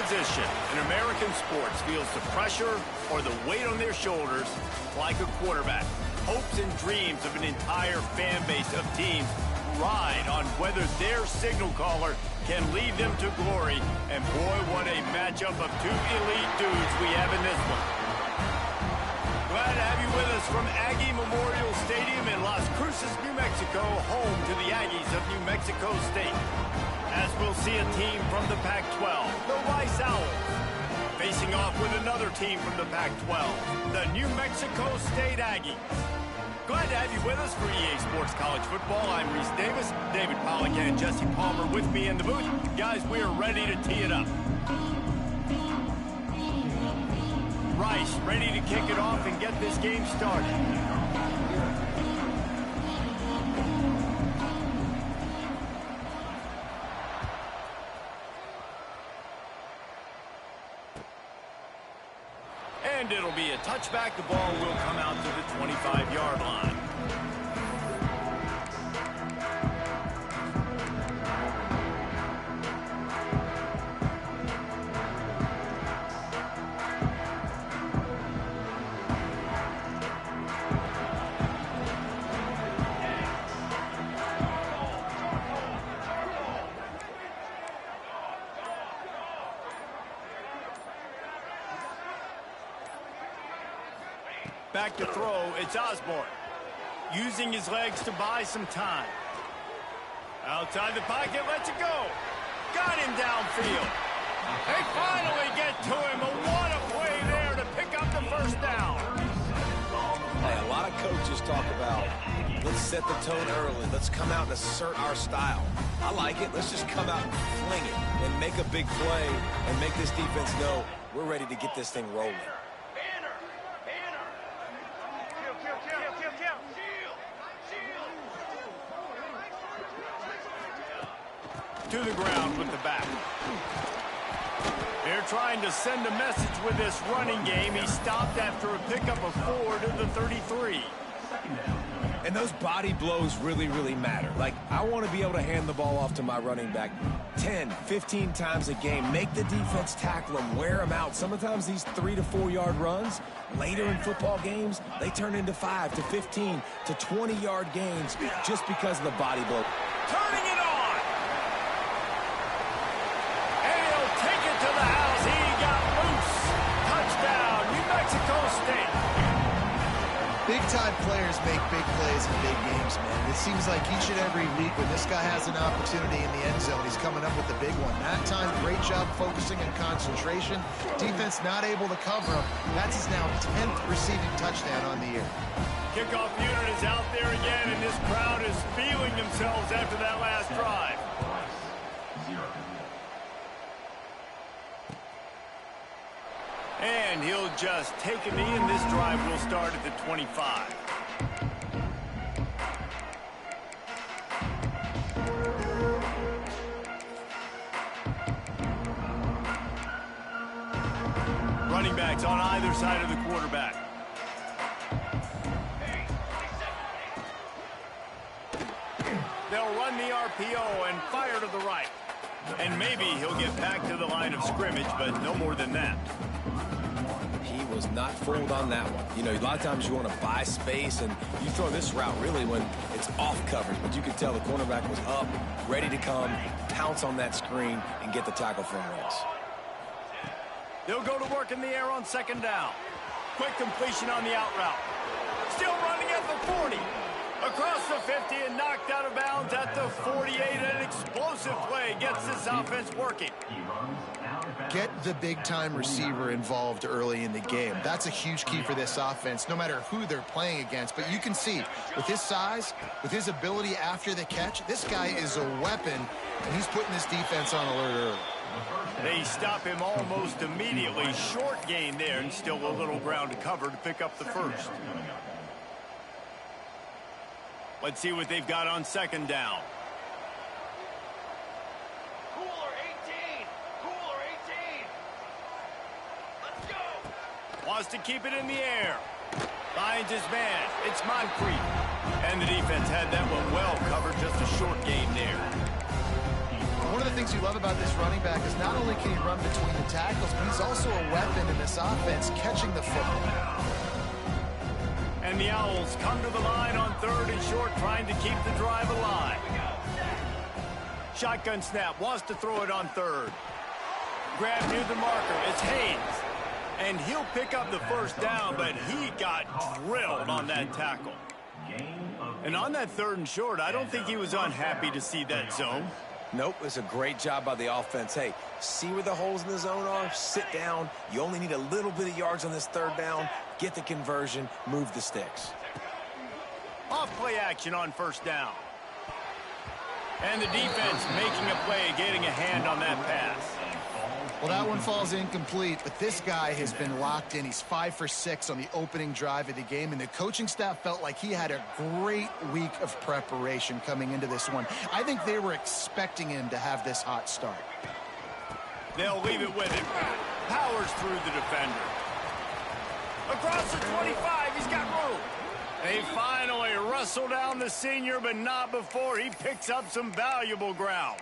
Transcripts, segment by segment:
position in American sports feels the pressure or the weight on their shoulders like a quarterback. Hopes and dreams of an entire fan base of teams ride on whether their signal caller can lead them to glory. And boy, what a matchup of two elite dudes we have in this one. Glad to have you with us from Aggie Memorial Stadium in Las Cruces, New Mexico, home to the Aggies of New Mexico State. As we'll see a team from the Pac-12, the Rice Owls, facing off with another team from the Pac-12, the New Mexico State Aggies. Glad to have you with us for EA Sports College Football. I'm Reese Davis, David Pollack and Jesse Palmer with me in the booth. Guys, we are ready to tee it up. Rice ready to kick it off and get this game started. And it'll be a touchback. The ball will come out to the 25-yard line. Back to throw, it's Osborne. Using his legs to buy some time. Outside the pocket, lets it go. Got him downfield. They finally get to him. What a play there to pick up the first down. Hey, a lot of coaches talk about, let's set the tone early. Let's come out and assert our style. I like it. Let's just come out and fling it and make a big play and make this defense know we're ready to get this thing rolling. To the ground with the back. They're trying to send a message with this running game. He stopped after a pickup of 4 to the 33. And those body blows really, really matter. Like, I want to be able to hand the ball off to my running back 10, 15 times a game. Make the defense tackle them, wear them out. Sometimes these 3 to 4 yard runs, later in football games, they turn into 5 to 15 to 20 yard gains just because of the body blow. Turning it on. And he'll take it to the house. He got loose. Touchdown, New Mexico State. Big-time players make big plays in big games, man. It seems like each and every week when this guy has an opportunity in the end zone, he's coming up with the big one. That time, great job focusing and concentration. Defense not able to cover him. That's his now 10th receiving touchdown on the year. Kickoff unit is out there again, and this crowd is feeling themselves after that last drive. And he'll just take a knee, and this drive will start at the 25. Running backs on either side of the quarterback. They'll run the RPO and fire to the right. And maybe he'll get back to the line of scrimmage, but no more than that. He was not fooled on that one. You know, a lot of times you want to buy space, and you throw this route really when it's off coverage. But you could tell the cornerback was up, ready to come, pounce on that screen, and get the tackle for a race. They'll go to work in the air on second down. Quick completion on the out route. Still running at the 40. Across the 50 and knocked out of bounds at the 48. An explosive play gets this offense working. Get the big-time receiver involved early in the game. That's a huge key for this offense, no matter who they're playing against. But you can see, with his size, with his ability after the catch, this guy is a weapon, and he's putting this defense on alert early. They stop him almost immediately. Short gain there, and still a little ground to cover to pick up the first. Let's see what they've got on second down. Cooler 18! Cooler 18! Let's go! Wants to keep it in the air. Finds his man. It's Moncrief. And the defense had that one well covered. Just a short gain there. One of the things you love about this running back is not only can he run between the tackles, but he's also a weapon in this offense, catching the football. And the Owls come to the line on 3rd and short, trying to keep the drive alive. Shotgun snap, wants to throw it on 3rd. Grab near the marker, it's Haynes. And he'll pick up the first down, but he got drilled on that tackle. And on that 3rd and short, I don't think he was unhappy to see that zone. Nope, it's a great job by the offense. Hey, see where the holes in the zone are? Sit down. You only need a little bit of yards on this 3rd down. Get the conversion, move the sticks. Off play action on 1st down. And the defense making a play, getting a hand on that pass. Well, that one falls incomplete, but this guy has been locked in. He's 5 for 6 on the opening drive of the game, and the coaching staff felt like he had a great week of preparation coming into this one. I think they were expecting him to have this hot start. They'll leave it with him. Powers through the defender. Across the 25, he's got room. They finally wrestle down the senior, but not before he picks up some valuable ground.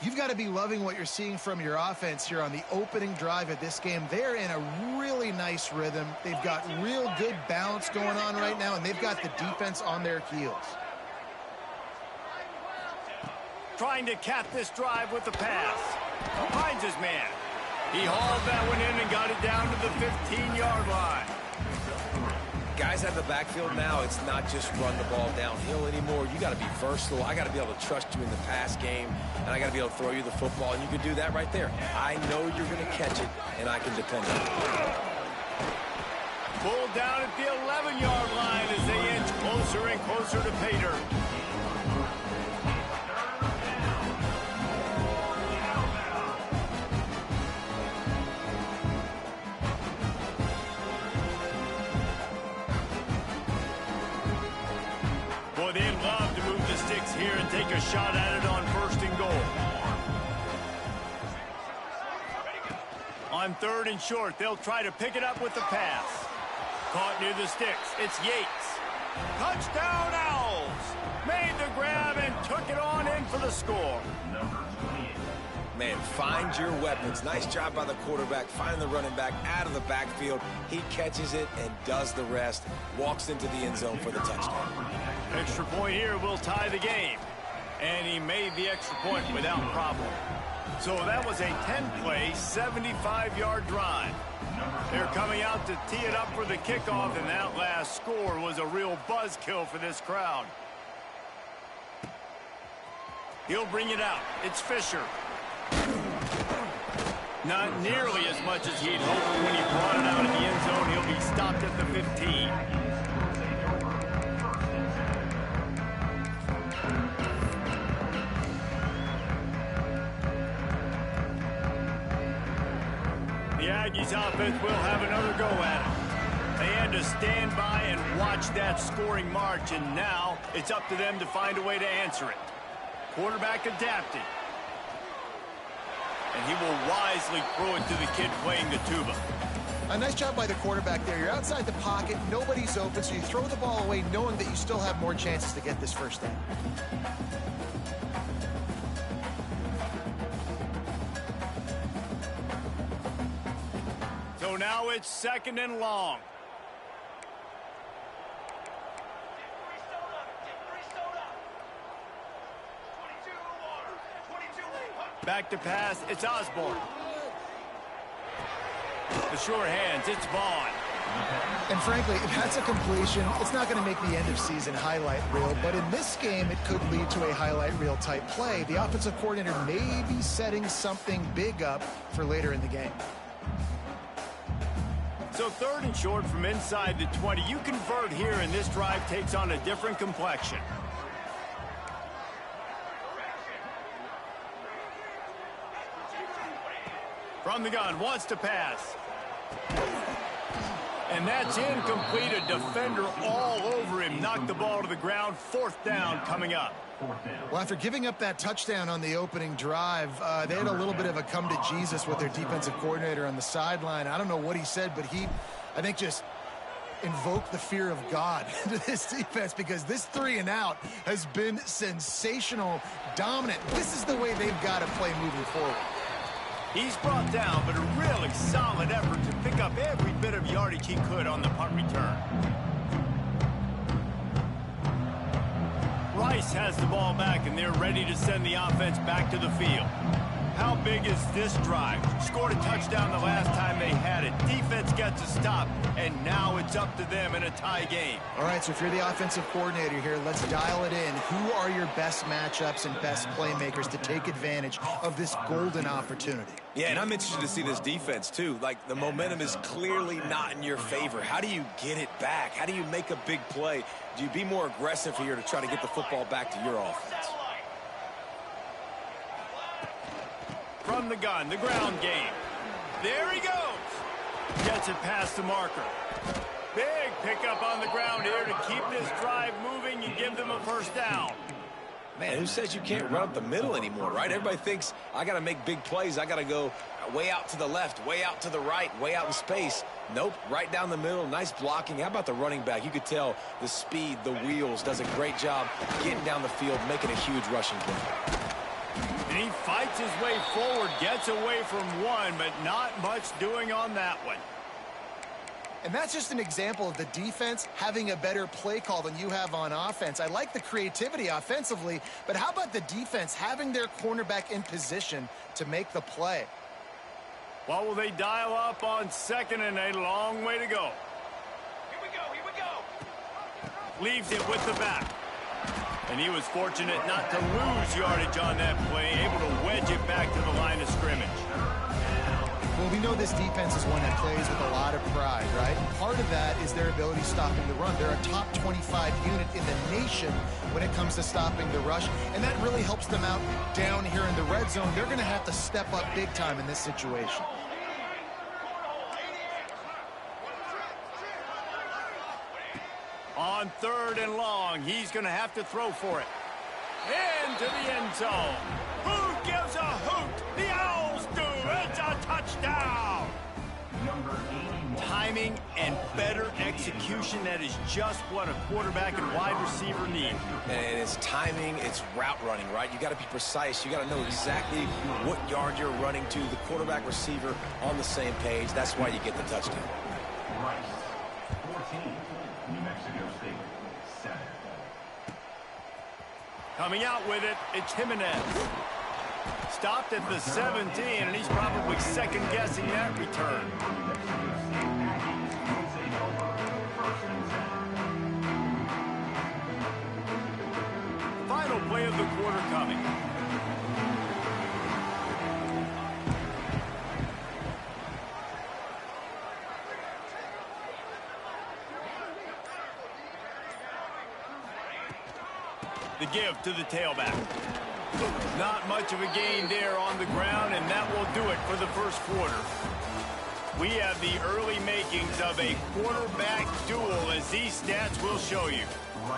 You've got to be loving what you're seeing from your offense here on the opening drive of this game. They're in a really nice rhythm. They've got real good balance going on right now, and they've got the defense on their heels. Trying to cap this drive with the pass. Finds his man. He hauled that one in and got it down to the 15-yard line. Guys have the backfield now. It's not just run the ball downhill anymore. You got to be versatile. I got to be able to trust you in the pass game, and I got to be able to throw you the football, and you can do that right there. I know you're going to catch it, and I can depend on it. Pulled down at the 11-yard line as they inch closer and closer to Pater. They'd love to move the sticks here and take a shot at it on 1st and goal. On 3rd and short, they'll try to pick it up with the pass. Caught near the sticks. It's Yates. Touchdown, Owls! Made the grab and took it on in for the score. Man, find your weapons. Nice job by the quarterback. Find the running back out of the backfield. He catches it and does the rest. Walks into the end zone for the touchdown. Extra point here will tie the game. And he made the extra point without problem. So that was a 10-play, 75-yard drive. They're coming out to tee it up for the kickoff, and that last score was a real buzzkill for this crowd. He'll bring it out. It's Fisher. Not nearly as much as he'd hoped when he brought it out of the end zone. He'll be stopped at the 15. The Aggies offense will have another go at it. They had to stand by and watch that scoring march, and now it's up to them to find a way to answer it. Quarterback adapting. And he will wisely throw it to the kid playing the tuba. A nice job by the quarterback there. You're outside the pocket, nobody's open, so you throw the ball away knowing that you still have more chances to get this first down. So now it's 2nd and long. Back to pass, it's Osborne. The sure hands, it's Vaughn. And frankly, if that's a completion, it's not going to make the end of season highlight reel, but in this game, it could lead to a highlight reel type play. The offensive coordinator may be setting something big up for later in the game. So 3rd and short from inside the 20. You convert here, and this drive takes on a different complexion. From the gun, wants to pass. And that's incomplete. A defender all over him. Knocked the ball to the ground. 4th down coming up. Well, after giving up that touchdown on the opening drive, they had a little bit of a come to Jesus with their defensive coordinator on the sideline. I don't know what he said, but he, I think, just invoke the fear of God into this defense, because this 3-and-out has been sensational, dominant. This is the way they've got to play moving forward. He's brought down, but a really solid effort to pick up every bit of yardage he could on the punt return. Rice has the ball back, and they're ready to send the offense back to the field. How big is this drive? Scored a touchdown the last time they had it. Defense gets a stop, and now it's up to them in a tie game. All right, so if you're the offensive coordinator here, let's dial it in. Who are your best matchups and best playmakers to take advantage of this golden opportunity? Yeah, and I'm interested to see this defense, too. Like, the momentum is clearly not in your favor. How do you get it back? How do you make a big play? Do you be more aggressive here to try to get the football back to your offense? From the gun, the ground game. There he goes. Gets it past the marker. Big pickup on the ground here to keep this drive moving and give them a first down. Man, who says you can't run up the middle anymore, right? Everybody thinks I got to make big plays. I got to go way out to the left, way out to the right, way out in space. Nope, right down the middle. Nice blocking. How about the running back? You could tell the speed, the wheels, does a great job getting down the field, making a huge rushing play. And he fights his way forward, gets away from one, but not much doing on that one. And that's just an example of the defense having a better play call than you have on offense. I like the creativity offensively, but how about the defense having their cornerback in position to make the play? What will they dial up on second and a long way to go? Here we go, here we go. Leaves it with the back. And he was fortunate not to lose yardage on that play, able to wedge it back to the line of scrimmage. Well, we know this defense is one that plays with a lot of pride, right? Part of that is their ability stopping the run. They're a top 25 unit in the nation when it comes to stopping the rush, and that really helps them out down here in the red zone. They're going to have to step up big time in this situation. On 3rd and long, he's going to have to throw for it. Into the end zone. Who gives a hoot? The Owls do. It's a touchdown. Timing and better execution, that is just what a quarterback and wide receiver need. And it's timing, it's route running, right? You got to be precise. You got to know exactly what yard you're running to. The quarterback, receiver on the same page. That's why you get the touchdown. Coming out with it, it's Jimenez. Stopped at the 17, and he's probably second-guessing that return. Final play of the quarter coming. The give to the tailback. Not much of a gain there on the ground, and that will do it for the first quarter. We have the early makings of a quarterback duel, as these stats will show you.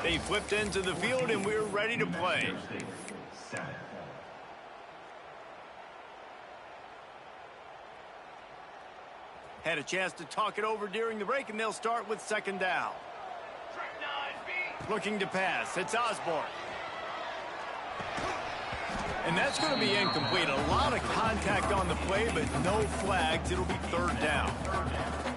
They flipped into the field, and we're ready to play. Had a chance to talk it over during the break, and they'll start with second down. Looking to pass. It's Osborne. And that's going to be incomplete. A lot of contact on the play, but no flags. It'll be 3rd down.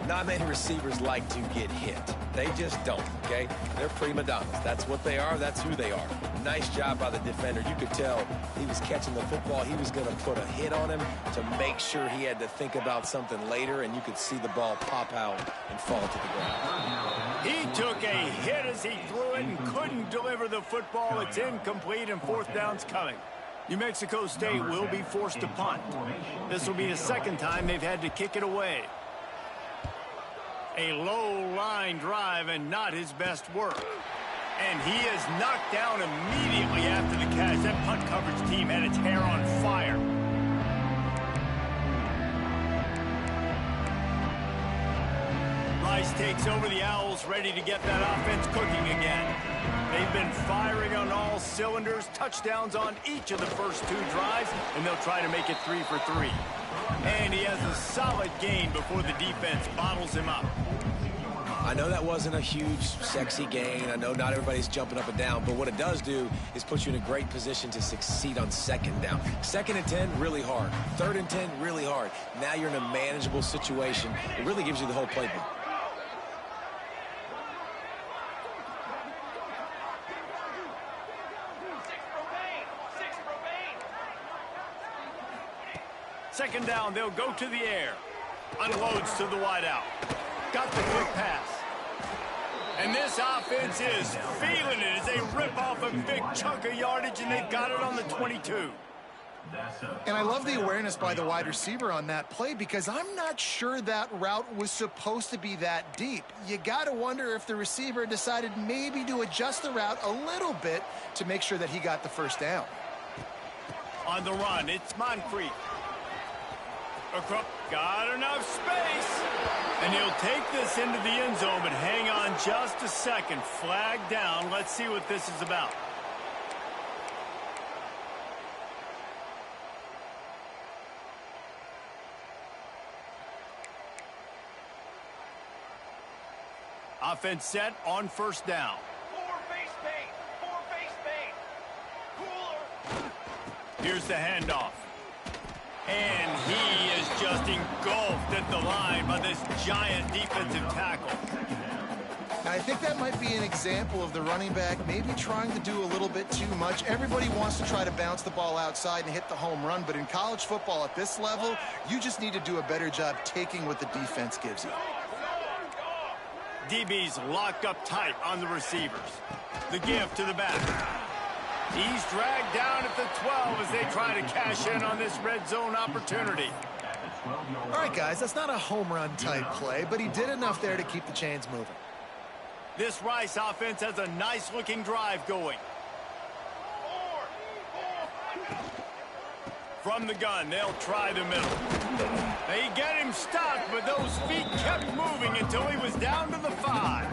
Not many receivers like to get hit. They just don't, okay? They're prima donnas. That's what they are. That's who they are. Nice job by the defender. You could tell he was catching the football. He was going to put a hit on him to make sure he had to think about something later, and you could see the ball pop out and fall to the ground. He took a hit as he threw it and couldn't deliver the football. It's incomplete, and 4th down's coming. New Mexico State will be forced to punt. This will be the second time they've had to kick it away. A low line drive and not his best work. And he is knocked down immediately after the catch. That punt coverage team had its hair on fire. Rice takes over. The Owls ready to get that offense cooking again. They've been firing on all cylinders, touchdowns on each of the first 2 drives, and they'll try to make it 3 for 3. And he has a solid gain before the defense bottles him up. I know that wasn't a huge, sexy gain. I know not everybody's jumping up and down, but what it does do is put you in a great position to succeed on second down. 2nd and 10, really hard. 3rd and 10, really hard. Now you're in a manageable situation. It really gives you the whole playbook. Second down, they'll go to the air. Unloads to the wideout. Got the quick pass. And this offense is feeling it as they rip off a big chunk of yardage, and they've got it on the 22. And I love the awareness by the wide receiver on that play because I'm not sure that route was supposed to be that deep. You got to wonder if the receiver decided maybe to adjust the route a little bit to make sure that he got the first down. On the run, it's Moncrief. Got enough space. And he'll take this into the end zone, but hang on just a second. Flag down. Let's see what this is about. Offense set on first down. Here's the handoff. And he is just engulfed at the line by this giant defensive tackle. Now, I think that might be an example of the running back maybe trying to do a little bit too much. Everybody wants to try to bounce the ball outside and hit the home run, but in college football at this level, you just need to do a better job taking what the defense gives you. DB's locked up tight on the receivers. The give to the back. He's dragged down at the 12 as they try to cash in on this red zone opportunity. All right, guys, that's not a home run type play, but he did enough there to keep the chains moving. This Rice offense has a nice-looking drive going. From the gun, they'll try the middle. They get him stopped, but those feet kept moving until he was down to the 5.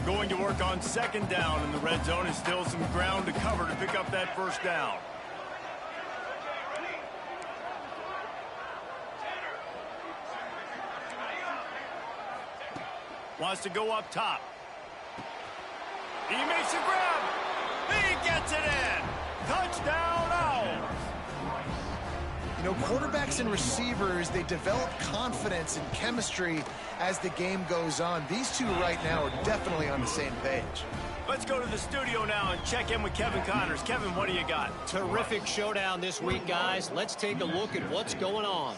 Going to work on second down in the red zone, and still some ground to cover to pick up that first down. Wants to go up top. He makes a grab. He gets it in. Touchdown, Owls. You know, quarterbacks and receivers, they develop confidence and chemistry as the game goes on. These two right now are definitely on the same page. Let's go to the studio now and check in with Kevin Connors. Kevin, what do you got? Terrific showdown this week, guys. Let's take a look at what's going on.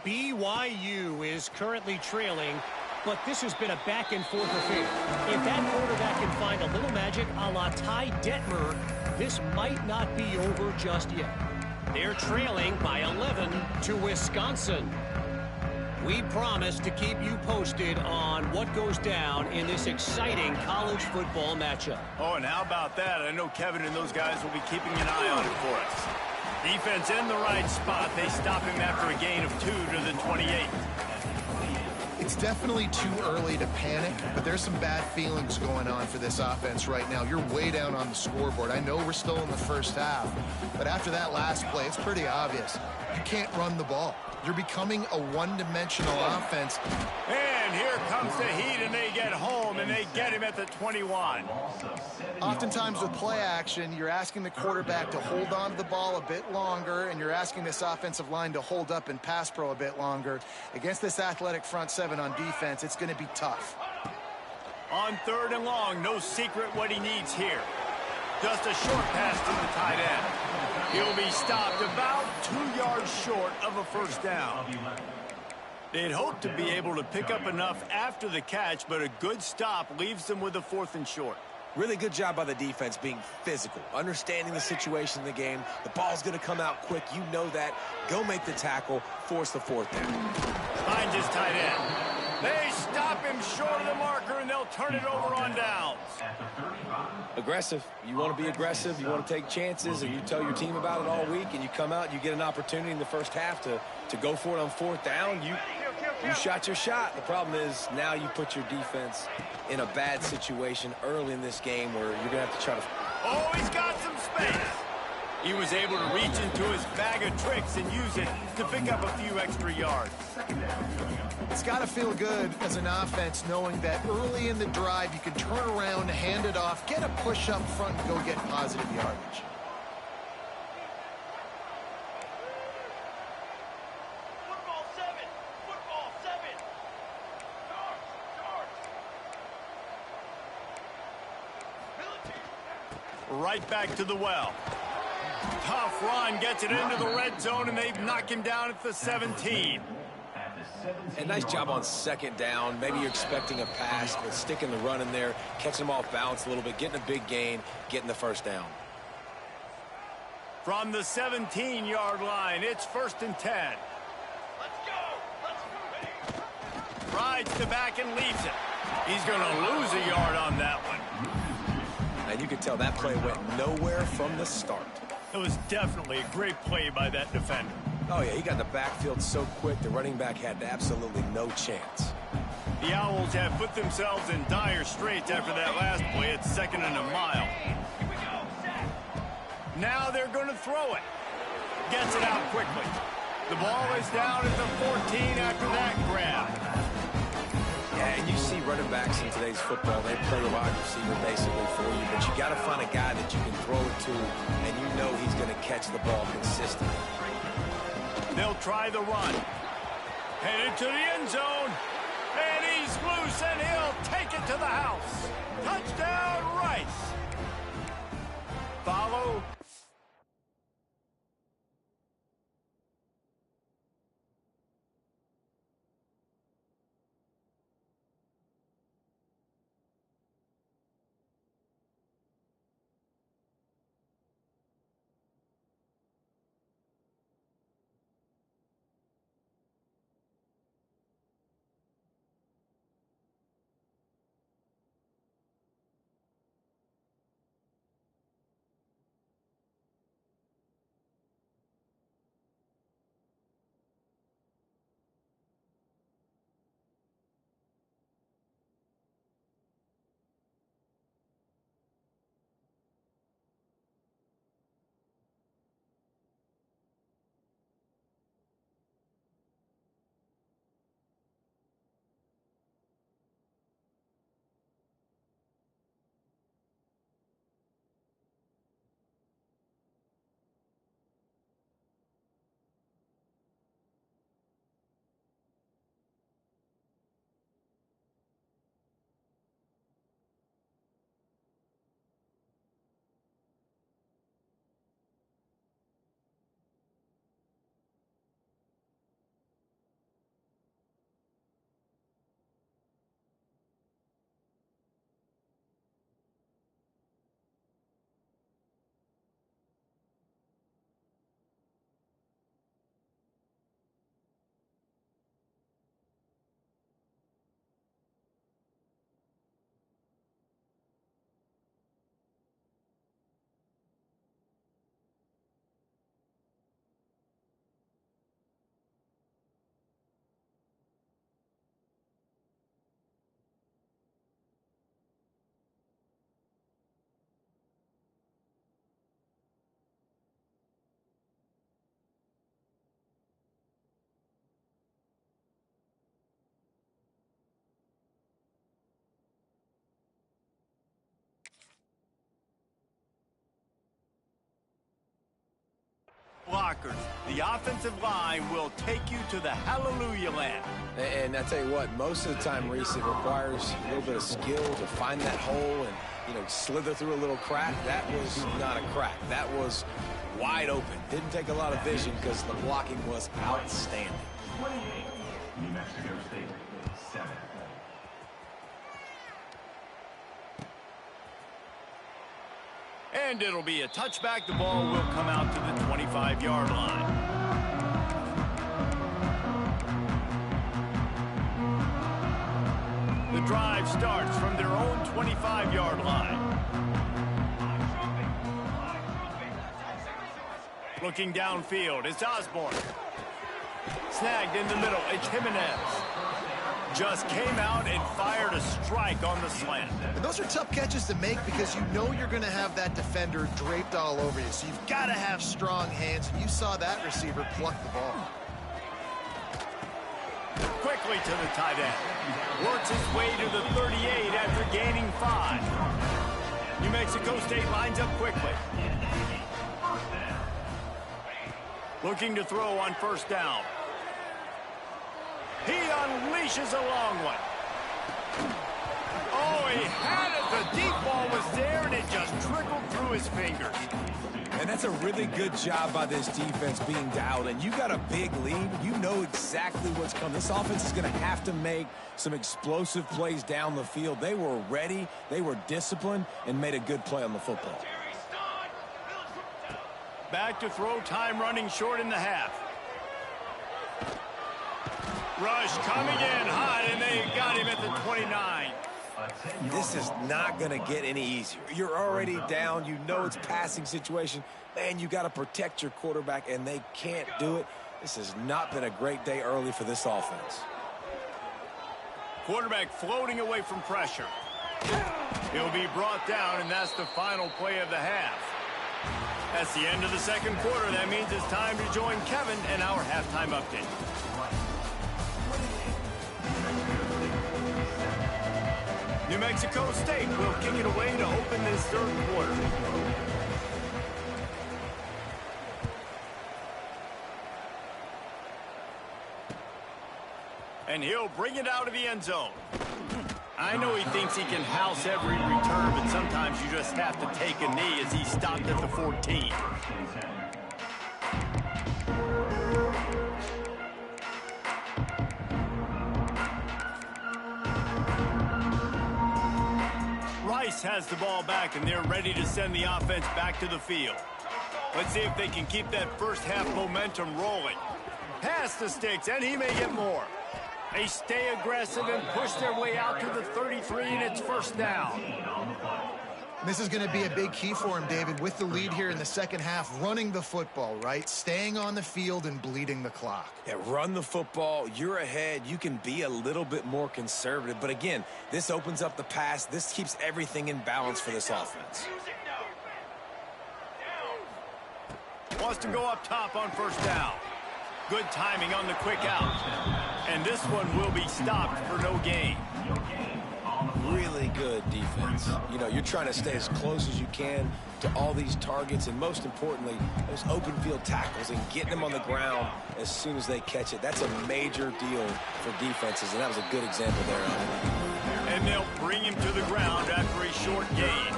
BYU is currently trailing, but this has been a back-and-forth affair. If that quarterback can find a little magic a la Ty Detmer, this might not be over just yet. They're trailing by 11 to Wisconsin. We promise to keep you posted on what goes down in this exciting college football matchup. Oh, and how about that? I know Kevin and those guys will be keeping an eye on it for us. Defense in the right spot. They stop him after a gain of 2 to the 28. It's definitely too early to panic, but there's some bad feelings going on for this offense right now. You're way down on the scoreboard. I know we're still in the first half, but after that last play, it's pretty obvious. You can't run the ball. You're becoming a one-dimensional offense. And here comes the Heat, and they get home, and they get him at the 21. Oftentimes with play action, you're asking the quarterback to hold on to the ball a bit longer, and you're asking this offensive line to hold up and pass pro a bit longer. Against this athletic front seven on defense, it's going to be tough. On 3rd and long, no secret what he needs here. Just a short pass to the tight end. He'll be stopped about 2 yards short of a first down. They'd hope to be able to pick up enough after the catch, but a good stop leaves them with a 4th and short. Really good job by the defense being physical, understanding the situation in the game. The ball's going to come out quick. You know that. Go make the tackle, force the 4th down. Finds his tight end. They stop him short of the marker, and they'll turn it over on downs. Aggressive. You want to be aggressive. You want to take chances, and you tell your team about it all week, and you come out and you get an opportunity in the first half to go for it on 4th down. You shot your shot. The problem is now you put your defense in a bad situation early in this game where you're going to have to try to... Oh, he's got some space. He was able to reach into his bag of tricks and use it to pick up a few extra yards. It's got to feel good as an offense knowing that early in the drive you can turn around, hand it off, get a push up front, and go get positive yardage. Football 7. Football 7. Charge. Right back to the well. Tough run, gets it into the red zone, and they knock him down at the 17. And nice job on second down. Maybe you're expecting a pass, but sticking the run in there, catching them off balance a little bit, getting a big gain, getting the first down. From the 17-yard line, it's 1st and 10. Let's go. Let's go. Rides the back and leaves it. He's going to lose a yard on that one. And you could tell that play went nowhere from the start. It was definitely a great play by that defender. Oh, yeah, he got in the backfield so quick, the running back had absolutely no chance. The Owls have put themselves in dire straits after that last play. It's 2nd and a mile. Here we go. Set. Now they're going to throw it. Gets it out quickly. The ball is down at the 14 after that grab. Yeah, and you see running backs in today's football, they play a wide receiver basically for you, but you got to find a guy that you can throw it to, and you know he's going to catch the ball consistently. They'll try the run. Headed to the end zone. And he's loose, and he'll take it to the house. Touchdown, Rice. Follow. Blockers. The offensive line will take you to the hallelujah land. And I tell you what, most of the time, Reese, it requires a little bit of skill to find that hole and, slither through a little crack. That was not a crack. That was wide open. Didn't take a lot of vision because the blocking was outstanding. 28, New Mexico State, 7. And it'll be a touchback. The ball will come out to the 25-yard line. The drive starts from their own 25-yard line. Looking downfield, it's Osborne. Snagged in the middle, it's Jimenez. just came out and fired a strike on the slant. And those are tough catches to make because you know you're going to have that defender draped all over you. So you've got to have strong hands. And you saw that receiver pluck the ball. Quickly to the tight end. Works his way to the 38 after gaining 5. New Mexico State lines up quickly. Looking to throw on first down. He unleashes a long one. Oh, he had it. The deep ball was there, and it just trickled through his fingers. And that's a really good job by this defense being dialed in. You got a big lead. You know exactly what's coming. This offense is going to have to make some explosive plays down the field. They were ready, they were disciplined, and made a good play on the football. Back to throw, time running short in the half. Rush coming in hot, and they got him at the 29. This is not going to get any easier. You're already down. You know it's passing situation. Man, you got to protect your quarterback, and they can't do it. This has not been a great day early for this offense. Quarterback floating away from pressure. He'll be brought down, and that's the final play of the half. That's the end of the second quarter. That means it's time to join Kevin and our halftime update. New Mexico State will kick it away to open this third quarter. And he'll bring it out of the end zone. I know he thinks he can house every return, but sometimes you just have to take a knee as he stopped at the 14. Rice has the ball back, and they're ready to send the offense back to the field. Let's see if they can keep that first half momentum rolling. Pass the sticks, and he may get more. They stay aggressive and push their way out to the 33, and it's first down. This is going to be a big key for him, David, with the lead here in the second half, running the football, right? Staying on the field and bleeding the clock. Yeah, run the football. You're ahead. You can be a little bit more conservative. But again, this opens up the pass. This keeps everything in balance for this offense. Wants to go up top on first down. Good timing on the quick out. And this one will be stopped for no gain. Really good defense. You know, you're trying to stay as close as you can to all these targets, and most importantly, those open field tackles and getting them on the ground as soon as they catch it. That's a major deal for defenses, and that was a good example there. And they'll bring him to the ground after a short gain.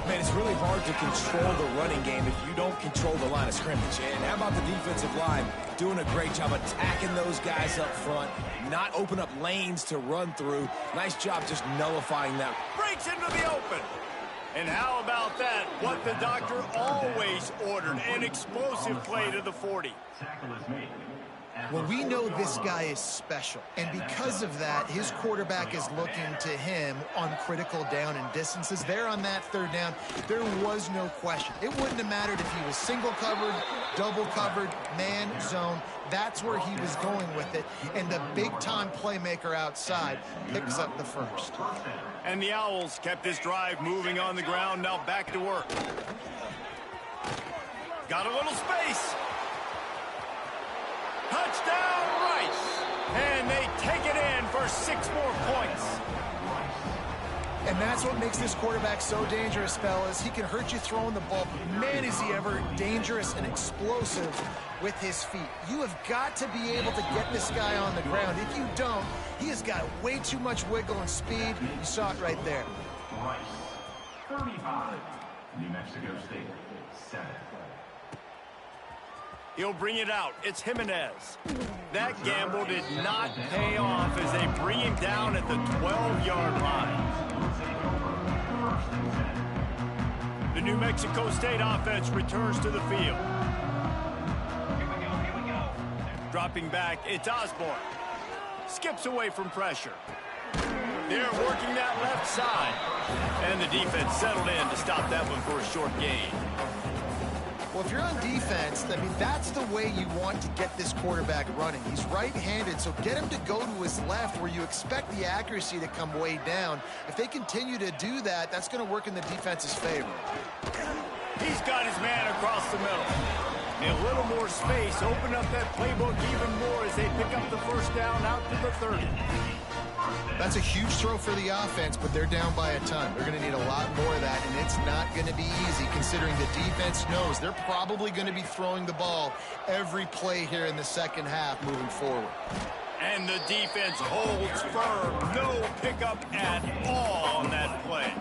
Man, it's really hard to control the running game if you don't control the line of scrimmage. And how about the defensive line doing a great job attacking those guys up front, not open up lanes to run through. Nice job just nullifying that. Breaks into the open. And how about that? What the doctor always ordered, an explosive play to the 40. Well, we know this guy is special, and because of that, his quarterback is looking to him on critical down and distances. There on that third down, there was no question. It wouldn't have mattered if he was single covered, double covered, man, zone. That's where he was going with it, and the big-time playmaker outside picks up the first. And the Owls kept this drive moving on the ground, now back to work. Got a little space. Touchdown, Rice! And they take it in for 6 more points. And that's what makes this quarterback so dangerous, fellas. He can hurt you throwing the ball, but man, is he ever dangerous and explosive with his feet. You have got to be able to get this guy on the ground. If you don't, he has got way too much wiggle and speed. You saw it right there. Rice, 35. New Mexico State, 7. He'll bring it out. It's Jimenez. That gamble did not pay off as they bring him down at the 12-yard line. The New Mexico State offense returns to the field. Here we go. Dropping back, it's Osborne. Skips away from pressure. They're working that left side. And the defense settled in to stop that one for a short gain. Well, if you're on defense, I mean, that's the way you want to get this quarterback running. He's right-handed, so get him to go to his left where you expect the accuracy to come way down. If they continue to do that, that's going to work in the defense's favor. He's got his man across the middle. A little more space, open up that playbook even more as they pick up the first down out to the 30. That's a huge throw for the offense, but they're down by a ton. They're going to need a lot more of that, and it's not going to be easy considering the defense knows they're probably going to be throwing the ball every play here in the second half moving forward. And the defense holds firm. No pickup at all on that play.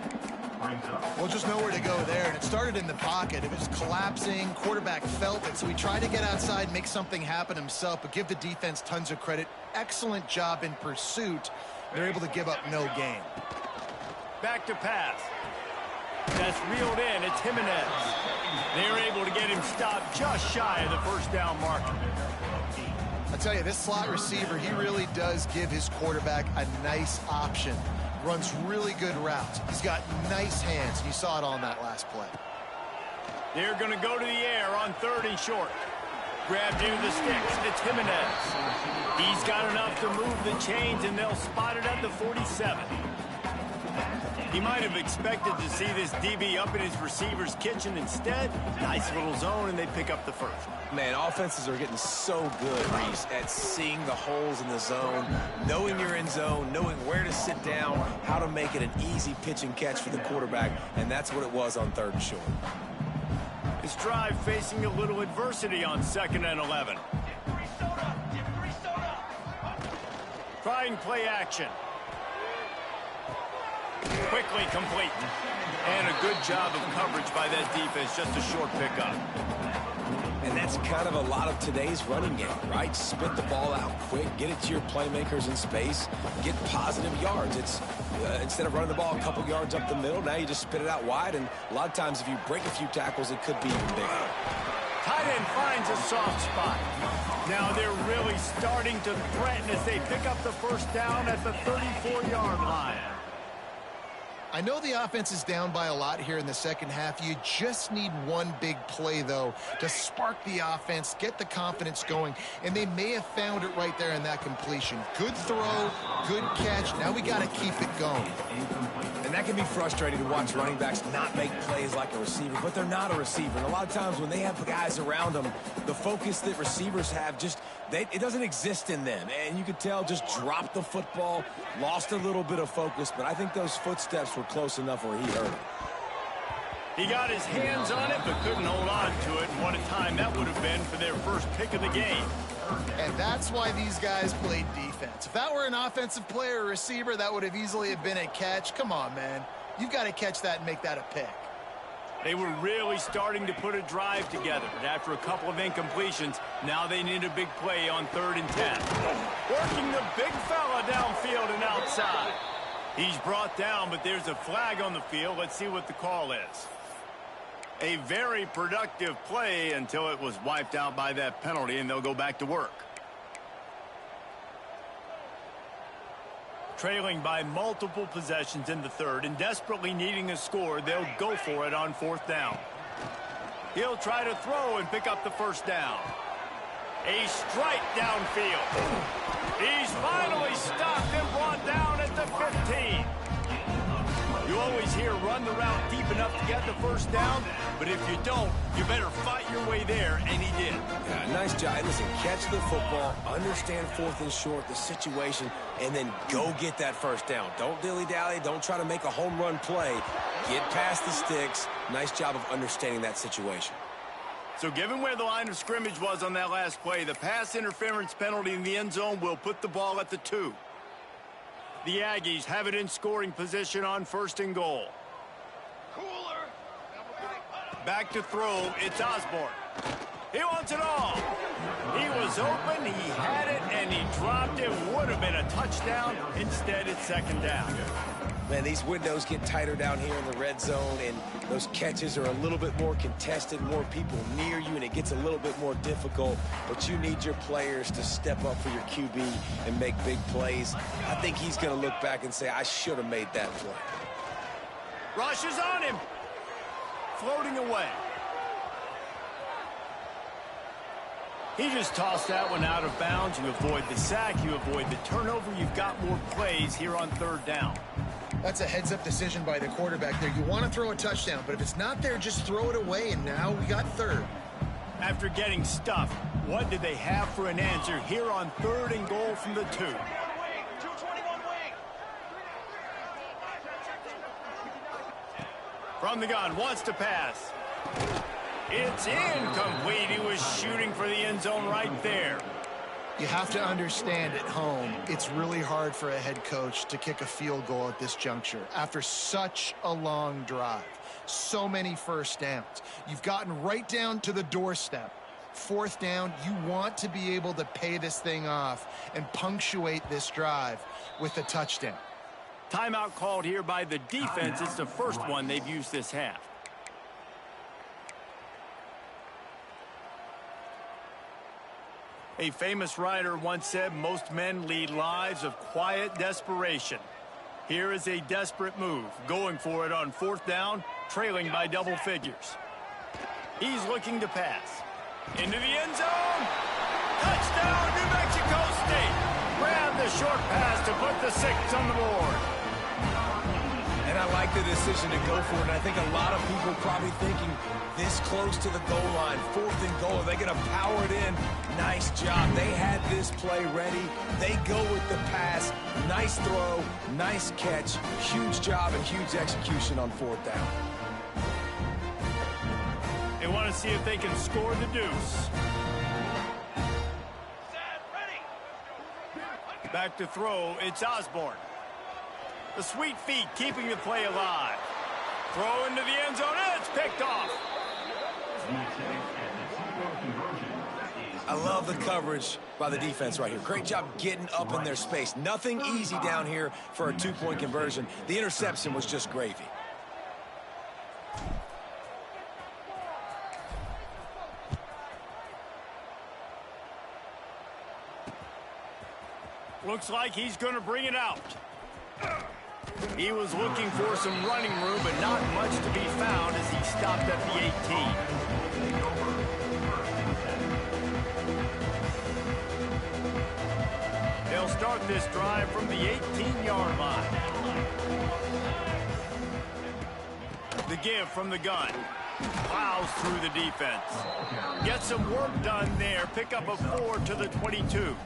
Well, just nowhere to go there, and it started in the pocket. It was collapsing. Quarterback felt it, so he tried to get outside, make something happen himself, but give the defense tons of credit. Excellent job in pursuit. They're able to give up no gain. Back to pass. That's reeled in. It's Jimenez. They're able to get him stopped just shy of the first down marker. I tell you, this slot receiver, he really does give his quarterback a nice option. Runs really good routes. He's got nice hands. You saw it on that last play. They're going to go to the air on 3rd and short. Grabbed into the sticks. It's Jimenez. He's got enough to move the chains, and they'll spot it at the 47. He might have expected to see this DB up in his receiver's kitchen. Instead, nice little zone, and they pick up the first. Man, offenses are getting so good, Reese, at seeing the holes in the zone, knowing you're in zone, knowing where to sit down, how to make it an easy pitch and catch for the quarterback, and that's what it was on 3rd and short. This drive facing a little adversity on 2nd and 11. Trying play action. Quickly complete. And a good job of coverage by that defense. Just a short pickup. And that's kind of a lot of today's running game, right? Spit the ball out quick, get it to your playmakers in space, get positive yards. It's instead of running the ball a couple yards up the middle, now you just spit it out wide, and a lot of times if you break a few tackles, it could be even bigger. Tight end finds a soft spot. Now they're really starting to threaten as they pick up the first down at the 34-yard line. I know the offense is down by a lot here in the second half. You just need one big play, though, to spark the offense, get the confidence going, and they may have found it right there in that completion. Good throw, good catch. Now we got to keep it going. And that can be frustrating to watch running backs not make plays like a receiver, but they're not a receiver. And a lot of times when they have guys around them, the focus that receivers have it doesn't exist in them. And you could tell just dropped the football, lost a little bit of focus, but I think those footsteps were close enough where he hurt it. He got his hands on it, but couldn't hold on to it. And what a time that would have been for their first pick of the game. And that's why these guys played defense. If that were an offensive player or receiver, that would have easily have been a catch. Come on, man. You've got to catch that and make that a pick. They were really starting to put a drive together, but after a couple of incompletions, now they need a big play on 3rd and 10. Working the big fella downfield and outside. He's brought down, but there's a flag on the field. Let's see what the call is. A very productive play until it was wiped out by that penalty, and they'll go back to work. Trailing by multiple possessions in the 3rd and desperately needing a score, they'll go for it on 4th down. He'll try to throw and pick up the first down. A strike downfield. He's finally stopped and brought down at the 15. You always hear run the route deep enough to get the first down, but if you don't, you better fight your way there, and he did. Yeah, nice job. Listen, catch the football, understand 4th and short, the situation, and then go get that first down. Don't dilly-dally. Don't try to make a home run play. Get past the sticks. Nice job of understanding that situation. So given where the line of scrimmage was on that last play, the pass interference penalty in the end zone will put the ball at the 2. The Aggies have it in scoring position on 1st and goal. Back to throw, it's Osborne. He wants it all. He was open, he had it, and he dropped it. Would have been a touchdown. Instead, it's 2nd down. Man, these windows get tighter down here in the red zone, and those catches are a little bit more contested, more people near you, and it gets a little bit more difficult. But you need your players to step up for your QB and make big plays. I think he's going to look back and say, I should have made that play. Rush is on him. Floating away. He just tossed that one out of bounds. You avoid the sack, you avoid the turnover. You've got more plays here on third down. That's a heads-up decision by the quarterback there. You want to throw a touchdown, but if it's not there, just throw it away, and now we got third. After getting stuffed, what did they have for an answer here on 3rd and goal from the 2? 221 wing. From the gun, wants to pass. It's incomplete. He was shooting for the end zone right there. You have to understand at home, it's really hard for a head coach to kick a field goal at this juncture after such a long drive. So many first downs. You've gotten right down to the doorstep. 4th down, you want to be able to pay this thing off and punctuate this drive with a touchdown. Timeout called here by the defense. It's the first one they've used this half. A famous writer once said, most men lead lives of quiet desperation. Here is a desperate move, going for it on 4th down, trailing by double figures. He's looking to pass. Into the end zone. Touchdown, New Mexico State. Grab the short pass to put the 6 on the board. And I like the decision to go for it. And I think a lot of people probably thinking this close to the goal line, 4th and goal. Are they going to power it in? Nice job. They had this play ready. They go with the pass. Nice throw, nice catch. Huge job and huge execution on 4th down. They want to see if they can score the deuce. Set, ready. Back to throw, it's Osborne. The sweet feet keeping the play alive. Throw into the end zone, and it's picked off. I love the coverage by the defense right here. Great job getting up in their space. Nothing easy down here for a 2-point conversion. The interception was just gravy. Looks like he's going to bring it out. He was looking for some running room, but not much to be found as he stopped at the 18. They'll start this drive from the 18-yard line. The give from the gun. Plows through the defense. Get some work done there. Pick up a 4 to the 22.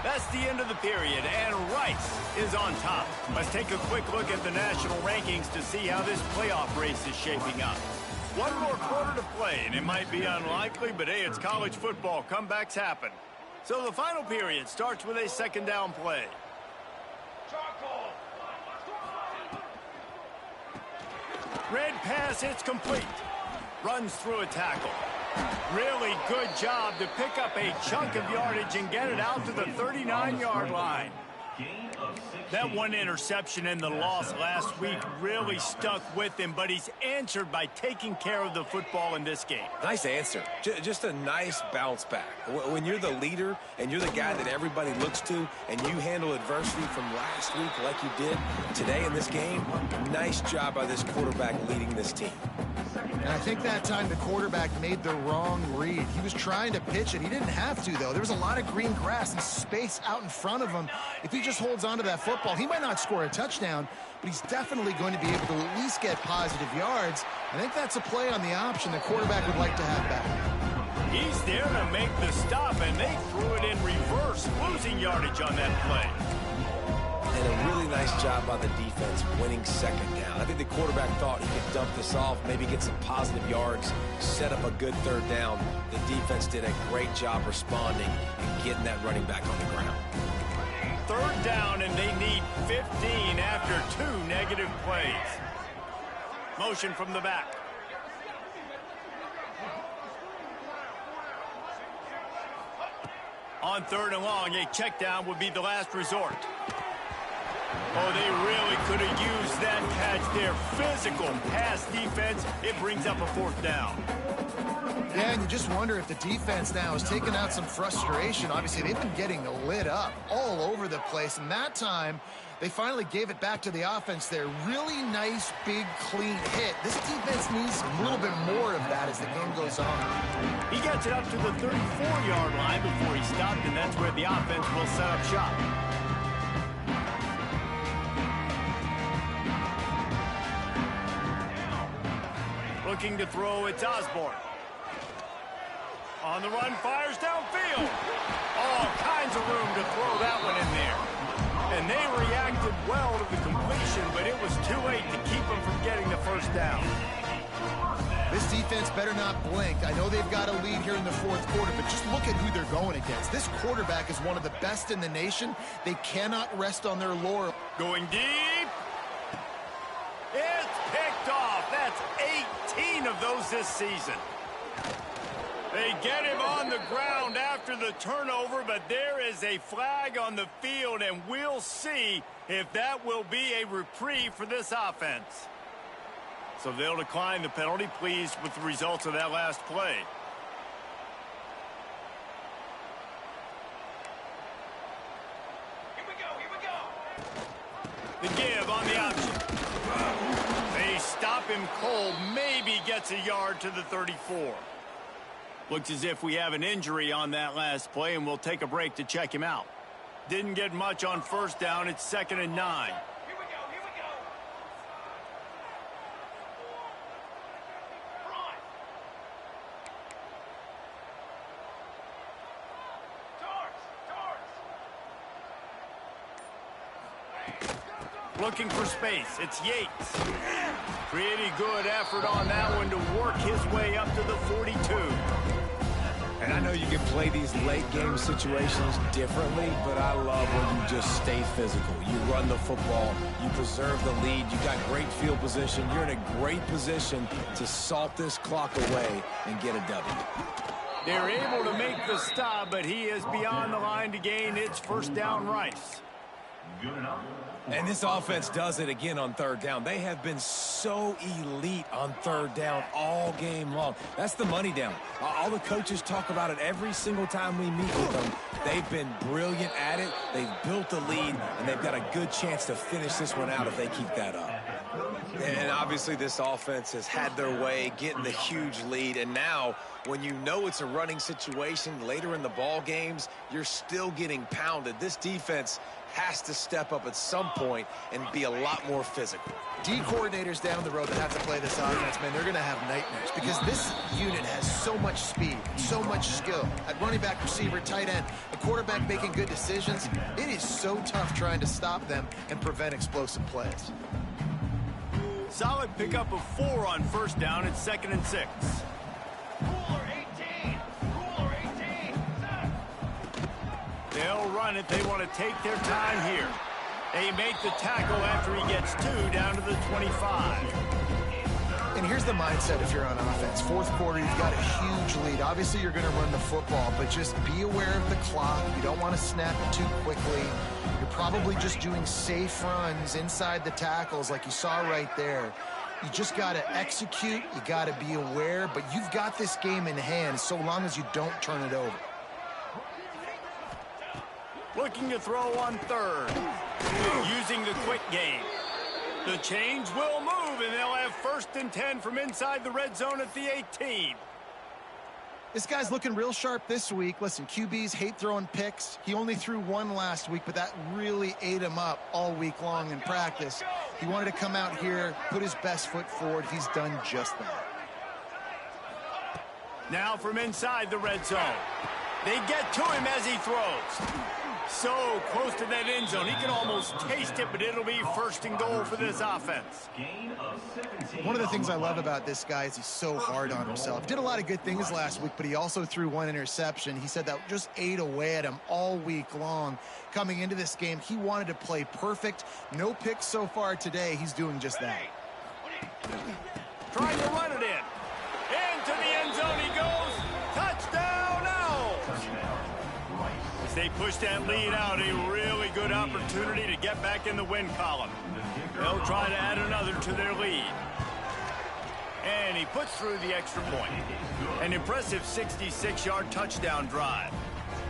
That's the end of the period, and Rice is on top. Let's take a quick look at the national rankings to see how this playoff race is shaping up. One more quarter to play, and it might be unlikely, but hey, it's college football. Comebacks happen. So the final period starts with a 2nd down play. Charcoal. Red pass, it's complete. Runs through a tackle. Really good job to pick up a chunk of yardage and get it out to the 39-yard line. That one interception and the loss last week really stuck with him, but he's answered by taking care of the football in this game. Nice answer. Just a nice bounce back. When you're the leader and you're the guy that everybody looks to and you handle adversity from last week like you did today in this game, nice job by this quarterback leading this team. And I think that time the quarterback made the wrong read. He was trying to pitch it. He didn't have to, though. There was a lot of green grass and space out in front of him. If he just holds on to that football, he might not score a touchdown, but he's definitely going to be able to at least get positive yards. I think that's a play on the option the quarterback would like to have back. He's there to make the stop, and they threw it in reverse, losing yardage on that play. And a really nice job by the defense winning 2nd down. I think the quarterback thought he could dump this off, maybe get some positive yards, set up a good 3rd down. The defense did a great job responding and getting that running back on the ground. 3rd down, and they need 15 after 2 negative plays. Motion from the back. On 3rd and long, a check down would be the last resort. Oh, they really could have used that catch there. Physical pass defense. It brings up a 4th down. Yeah, and you just wonder if the defense now is taking out some frustration. Obviously, they've been getting lit up all over the place. And that time, They finally gave it back to the offense there. Really nice, big, clean hit. This defense needs a little bit more of that as the game goes on. He gets it up to the 34-yard line before he stopped, and that's where the offense will set up shop. Looking to throw, it's Osborne. On the run, fires downfield. All kinds of room to throw that one in there. And they reacted well to the completion, but it was too late to keep them from getting the first down. This defense better not blink. I know they've got a lead here in the fourth quarter, but just look at who they're going against. This quarterback is one of the best in the nation. They cannot rest on their laurels. Going deep. It's picked off. That's 18 of those this season. They get him on the ground after the turnover, but there is a flag on the field, and we'll see if that will be a reprieve for this offense. So they'll decline the penalty, pleased with the results of that last play. Here we go. The give on the option. They stop him cold, maybe gets a yard to the 34. Looks as if we have an injury on that last play, and we'll take a break to check him out. Didn't get much on first down. It's 2nd and 9. Here we go. Run. Towards. Looking for space. It's Yates. Pretty good effort on that one to work his way up to the 42. And I know you can play these late-game situations differently, but I love when you just stay physical. You run the football, you preserve the lead, you got great field position, you're in a great position to salt this clock away and get a W. They're able to make the stop, but he is beyond the line to gain. It's first down Rice. Good enough. And this offense does it again on third down. They have been so elite on third down all game long. That's the money down. All the coaches talk about it every single time we meet with them. They've been brilliant at it. They've built the lead, and they've got a good chance to finish this one out if they keep that up. And obviously this offense has had their way, getting the huge lead. And now, when you know it's a running situation later in the ball games, you're still getting pounded. This defense has to step up at some point and be a lot more physical. D coordinators down the road that have to play this offense, man, they're going to have nightmares because this unit has so much speed, so much skill. At running back, receiver, tight end, the quarterback making good decisions. It is so tough trying to stop them and prevent explosive plays. Solid pickup of 4 on first down. It's 2nd and 6. Cooler 18. Cooler 18. Set. They'll run it. They want to take their time here. They make the tackle after he gets 2 down to the 25. And here's the mindset if you're on offense. Fourth quarter, you've got a huge lead. Obviously, you're going to run the football, but just be aware of the clock. You don't want to snap it too quickly. You're probably just doing safe runs inside the tackles like you saw right there. You just got to execute. You got to be aware, but you've got this game in hand so long as you don't turn it over. Looking to throw on third. Using the quick game. The chains will move, and they'll have 1st and 10 from inside the red zone at the 18. This guy's looking real sharp this week. Listen, QBs hate throwing picks. He only threw 1 last week, but that really ate him up all week long in practice. He wanted to come out here, put his best foot forward. He's done just that. Now from inside the red zone. They get to him as he throws. So close to that end zone. He can almost taste it, but it'll be 1st and goal for this offense. Gain of 17. One of the things I love about this guy is he's so hard on himself. Did a lot of good things last week, but he also threw 1 interception. He said that just ate away at him all week long. Coming into this game, he wanted to play perfect. No picks so far today. He's doing just that. Trying to run it in. Into the end zone he goes. Touchdown now. As they push that lead out, a really good opportunity to get back in the win column. They'll try to add another to their lead. And he puts through the extra point. An impressive 66-yard touchdown drive.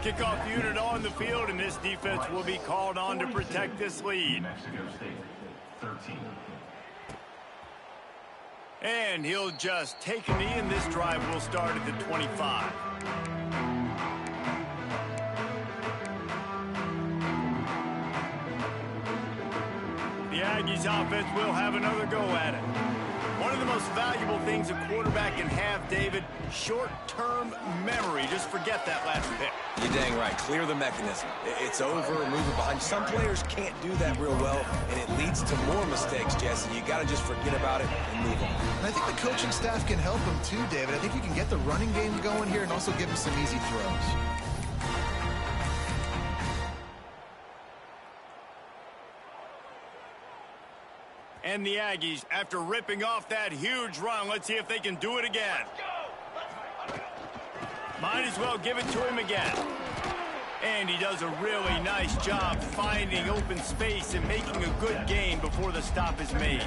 Kickoff unit on the field, and this defense will be called on to protect this lead. Mexico State, 13. And he'll just take a knee, and this drive will start at the 25. The Aggies offense will have another go at it. One of the most valuable things a quarterback can have, David, short-term memory. Just forget that last pick. You're dang right. Clear the mechanism. It's over, move it behind. Some players can't do that real well, and it leads to more mistakes, Jesse. You got to just forget about it and move on. And I think the coaching staff can help him too, David. I think you can get the running game going here and also give him some easy throws. And the Aggies, after ripping off that huge run, let's see if they can do it again. Might as well give it to him again. And he does a really nice job finding open space and making a good gain before the stop is made.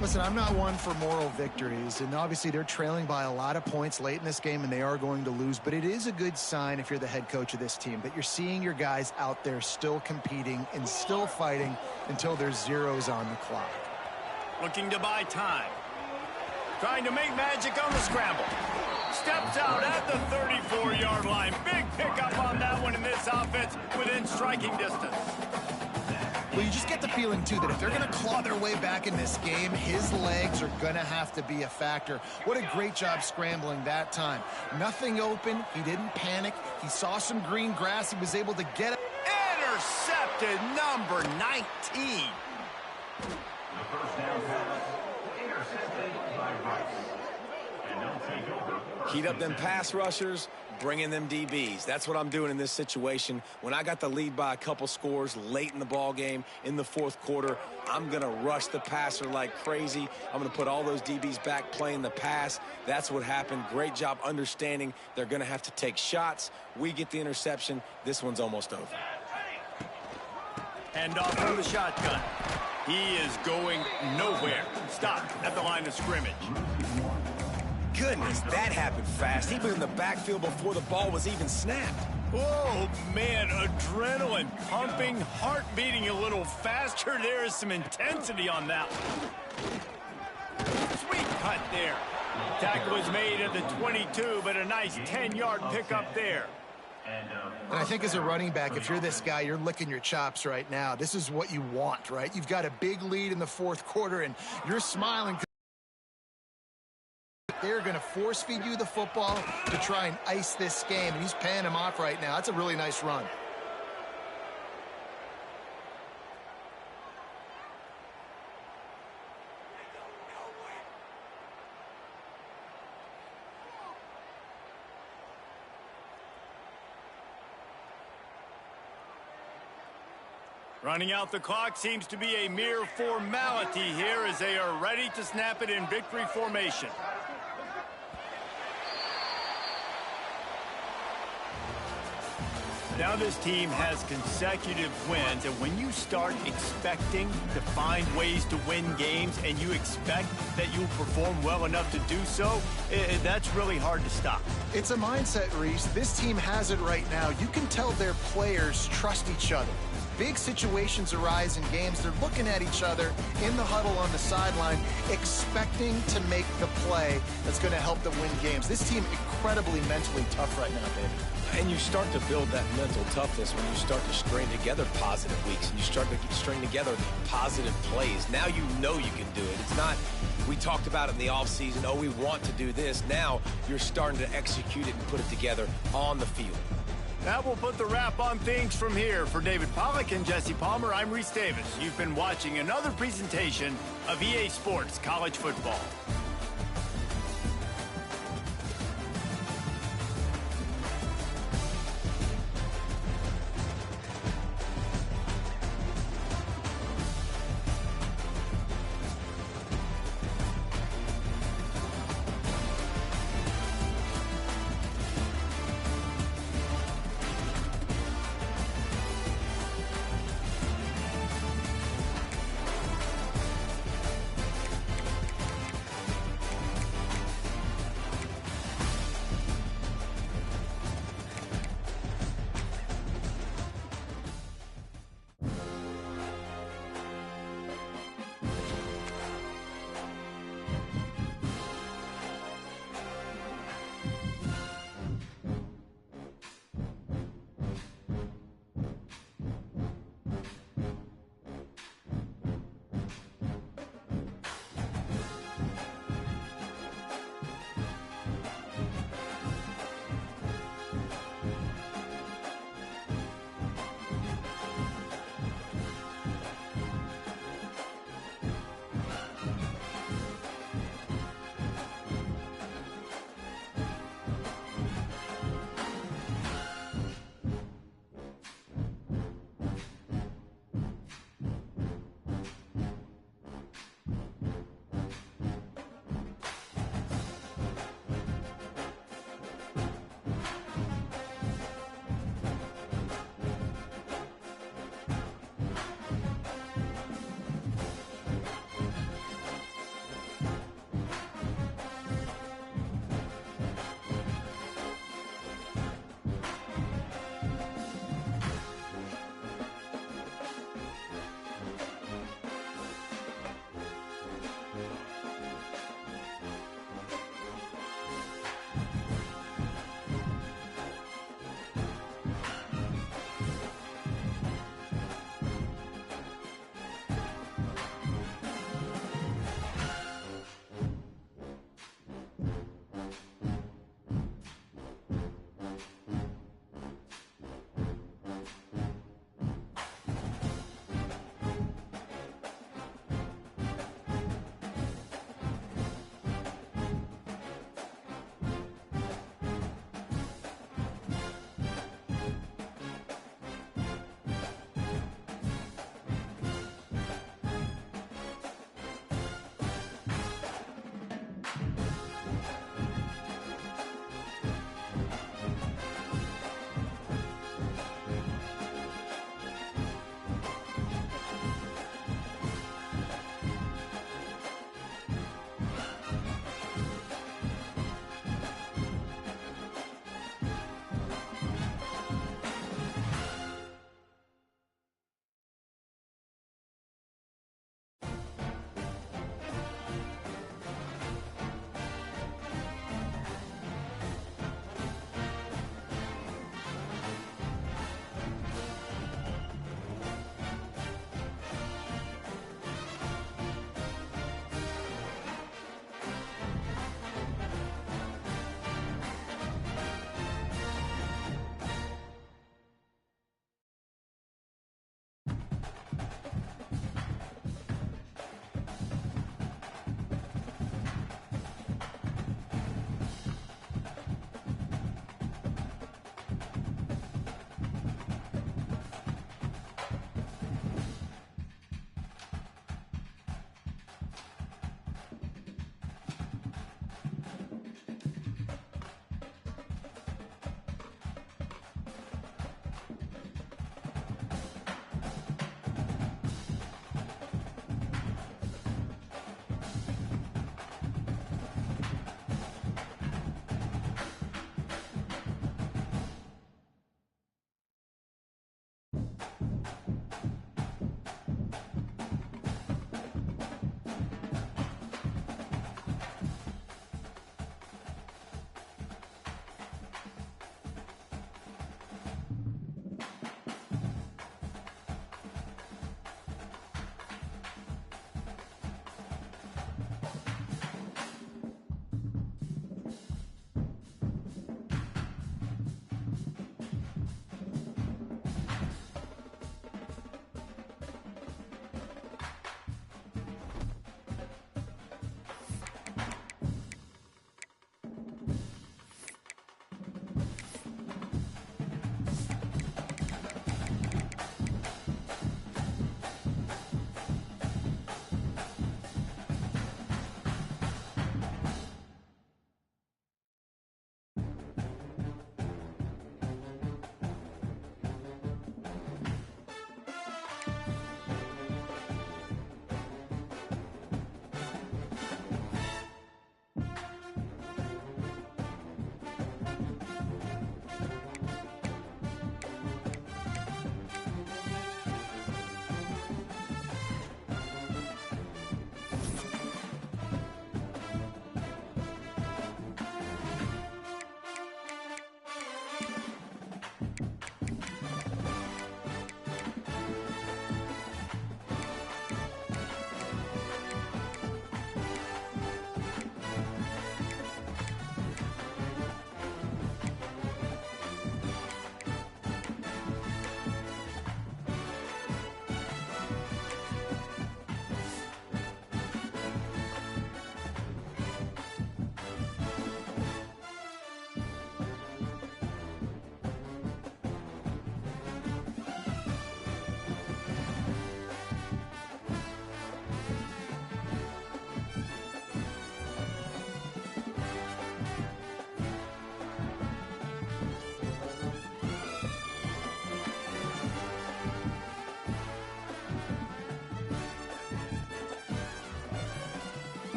Listen, I'm not one for moral victories, and obviously they're trailing by a lot of points late in this game, and they are going to lose, but it is a good sign if you're the head coach of this team that you're seeing your guys out there still competing and still fighting until there's zeros on the clock. Looking to buy time. Trying to make magic on the scramble. Steps out at the 34-yard line. Big pickup on that one in this offense within striking distance. Well, you just get the feeling, too, that if they're going to claw their way back in this game, his legs are going to have to be a factor. What a great job scrambling that time. Nothing open. He didn't panic. He saw some green grass. He was able to get it. Intercepted, number 19. The first down pass, intercepted by Rice. And they'll take over. Heat up them pass rushers, bring in them DBs. That's what I'm doing in this situation. When I got the lead by a couple scores late in the ball game, in the fourth quarter, I'm going to rush the passer like crazy. I'm going to put all those DBs back playing the pass. That's what happened. Great job understanding they're going to have to take shots. We get the interception. This one's almost over. And off from the shotgun. He is going nowhere. Stop at the line of scrimmage. Goodness, that happened fast. He was in the backfield before the ball was even snapped. Oh, man, adrenaline pumping, heart beating a little faster. There is some intensity on that one. Sweet cut there. Tackle was made at the 22, but a nice 10-yard pickup there. And I think as a running back, if you're this guy, you're licking your chops right now. This is what you want, right? You've got a big lead in the fourth quarter, and you're smiling. They're going to force feed you the football to try and ice this game, and he's paying him off right now. That's a really nice run. Running out the clock seems to be a mere formality here as they are ready to snap it in victory formation. Now this team has consecutive wins, and when you start expecting to find ways to win games and you expect that you'll perform well enough to do so, that's really hard to stop. It's a mindset, Reese. This team has it right now. You can tell their players trust each other. Big situations arise in games. They're looking at each other in the huddle on the sideline, expecting to make the play that's going to help them win games. This team incredibly mentally tough right now, baby. And you start to build that mental toughness when you start to string together positive weeks and you start to string together positive plays. Now you know you can do it. It's not, we talked about it in the offseason, oh, we want to do this. Now you're starting to execute it and put it together on the field. That will put the wrap on things from here. For David Pollack and Jesse Palmer, I'm Reese Davis. You've been watching another presentation of EA Sports College Football.